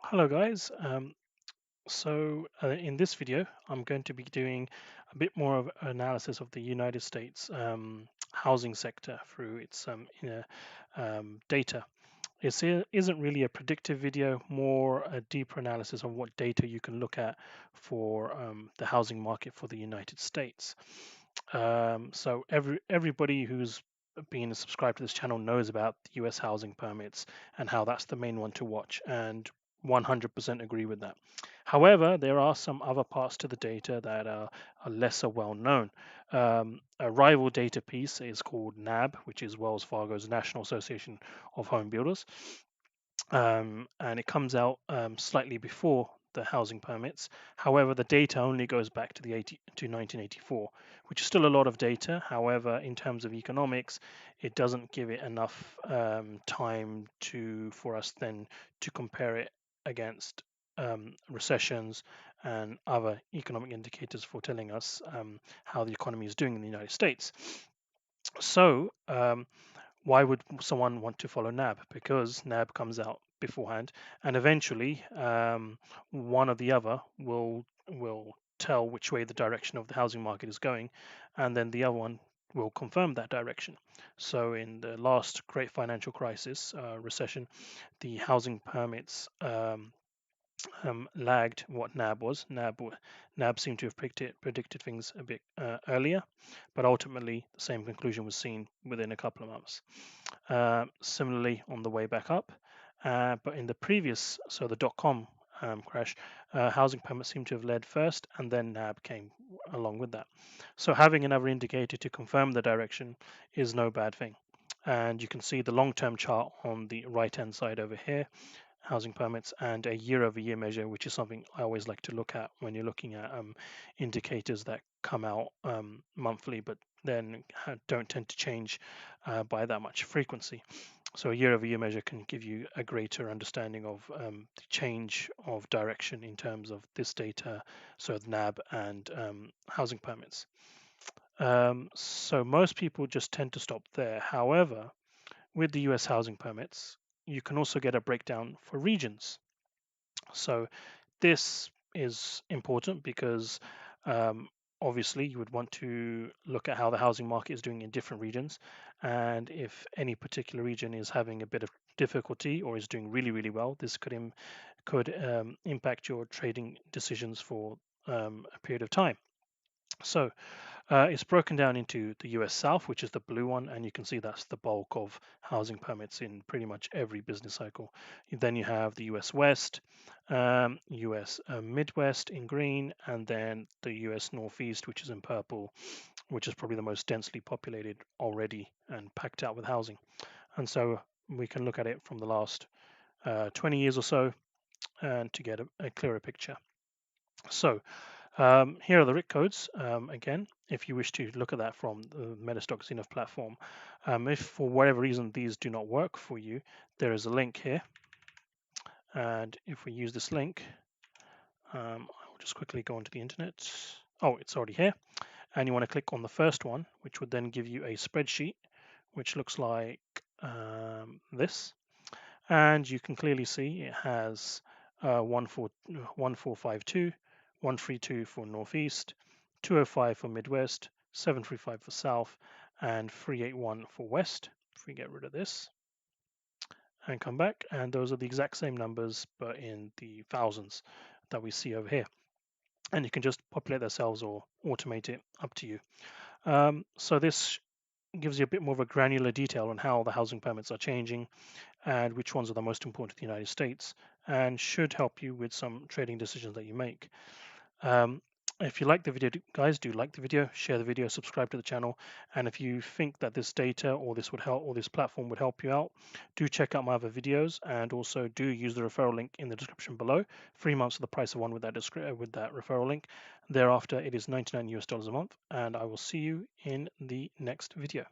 Hello guys. In this video, I'm going to be doing a bit more of analysis of the United States housing sector through its data. Isn't really a predictive video, more a deeper analysis of what data you can look at for the housing market for the United States. Everybody who's been subscribed to this channel knows about the US housing permits and how that's the main one to watch, and 100% agree with that. However, there are some other parts to the data that are lesser well known. A rival data piece is called NAB, which is Wells Fargo's National Association of Home Builders, and it comes out slightly before the housing permits. However, the data only goes back to 1984, which is still a lot of data. However, in terms of economics, it doesn't give it enough time for us then to compare it against recessions and other economic indicators for telling us how the economy is doing in the United States. So, why would someone want to follow NAB? Because NAB comes out beforehand, and eventually one or the other will tell which way the direction of the housing market is going, and then the other one will confirm that direction. So in the last great financial crisis recession, the housing permits lagged what NAB was. NAB seemed to have predicted things a bit earlier, but ultimately the same conclusion was seen within a couple of months. Similarly, on the way back up, but in the previous, so the .com crash, housing permits seem to have led first, and then NAB came along with that. So having another indicator to confirm the direction is no bad thing. And you can see the long-term chart on the right-hand side over here, housing permits, and a year-over-year measure, which is something I always like to look at when you're looking at indicators that come out monthly, but then don't tend to change by that much frequency. So a year-over-year measure can give you a greater understanding of the change of direction in terms of this data, so the NAB and housing permits. So most people just tend to stop there. However, with the US housing permits, you can also get a breakdown for regions. So this is important because obviously you would want to look at how the housing market is doing in different regions, and if any particular region is having a bit of difficulty or is doing really, really well, this could impact your trading decisions for a period of time. So it's broken down into the US South, which is the blue one, and you can see that's the bulk of housing permits in pretty much every business cycle. Then you have the US West, US Midwest in green, and then the US Northeast, which is in purple, which is probably the most densely populated already and packed out with housing. And so we can look at it from the last 20 years or so and to get a clearer picture. So here are the RIC codes. Again, if you wish to look at that from the Metastock Xenith platform. If for whatever reason these do not work for you, there is a link here. And if we use this link, I will just quickly go onto the internet. Oh, it's already here. And you want to click on the first one, which would then give you a spreadsheet, which looks like this. And you can clearly see it has 1452, 132 for Northeast, 205 for Midwest, 735 for South, and 381 for West. If we get rid of this and come back, and those are the exact same numbers, but in the thousands that we see over here. And you can just populate their cells or automate it, up to you. So this gives you a bit more of a granular detail on how the housing permits are changing and which ones are the most important in the United States, and should help you with some trading decisions that you make. If you like the video, guys, do like the video, share the video, subscribe to the channel, and if you think that this data or this would help or this platform would help you out, do check out my other videos, and also do use the referral link in the description below. 3 months of the price of one with that referral link. Thereafter, it is $99 US a month, and I will see you in the next video.